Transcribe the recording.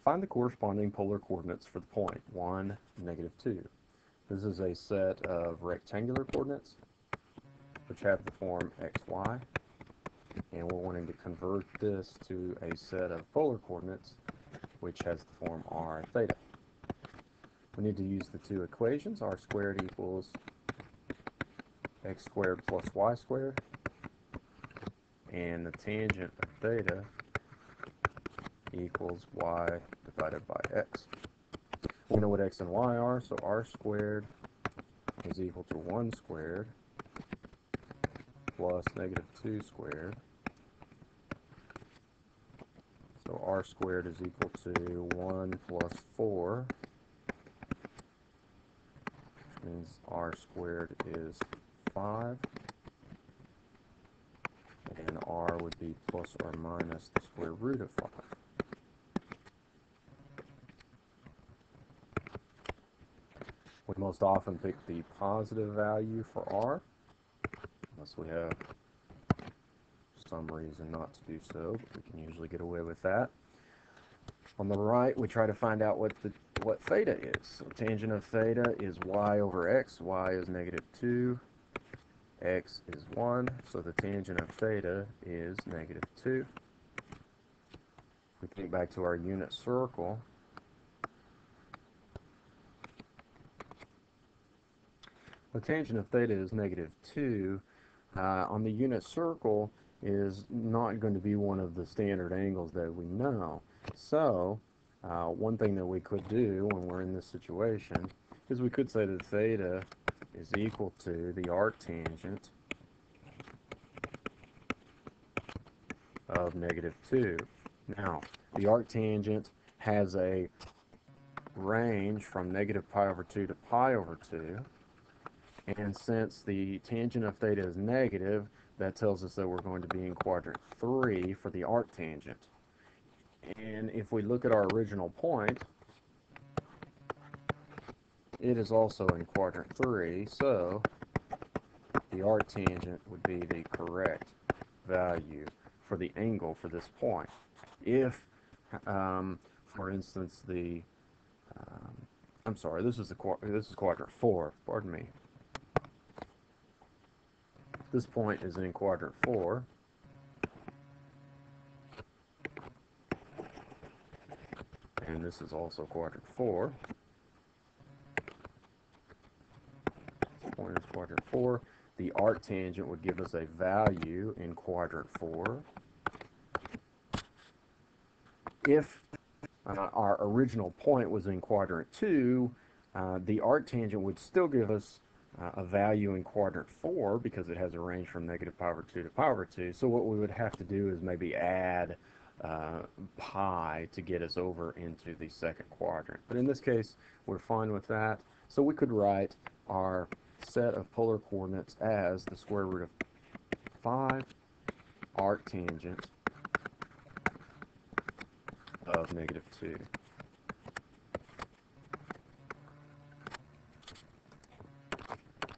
Find the corresponding polar coordinates for the point 1, -2. This is a set of rectangular coordinates which have the form xy, and we're wanting to convert this to a set of polar coordinates which has the form r theta. We need to use the two equations. R squared equals x squared plus y squared, and the tangent of theta equals y divided by x. We know what x and y are, so r squared is equal to 1 squared plus -2 squared. So r squared is equal to 1 plus 4, which means r squared is 5, and r would be plus or minus the square root of 5. We most often pick the positive value for r, unless we have some reason not to do so, but we can usually get away with that. On the right, we try to find out what theta is. So tangent of theta is y over x. Y is -2. X is 1. So the tangent of theta is -2. If we think back to our unit circle, the tangent of theta is -2. On the unit circle is not going to be one of the standard angles that we know. So one thing that we could do when we're in this situation is we could say that theta is equal to the arctangent of -2. Now, the arctangent has a range from -π/2 to π/2, and since the tangent of theta is negative, that tells us that we're going to be in quadrant 3 for the arctangent. And if we look at our original point, it is also in quadrant 3, so the arctangent would be the correct value for the angle for this point. If, for instance, I'm sorry, this is quadrant 4, pardon me. This point is in quadrant 4, and this is also quadrant 4. This point is quadrant 4. The arctangent would give us a value in quadrant 4. If our original point was in quadrant 2, the arctangent would still give us a value in quadrant 4 because it has a range from -π/2 to π/2. So what we would have to do is maybe add pi to get us over into the second quadrant. But in this case, we're fine with that. So we could write our set of polar coordinates as the square root of 5 arctangent of -2.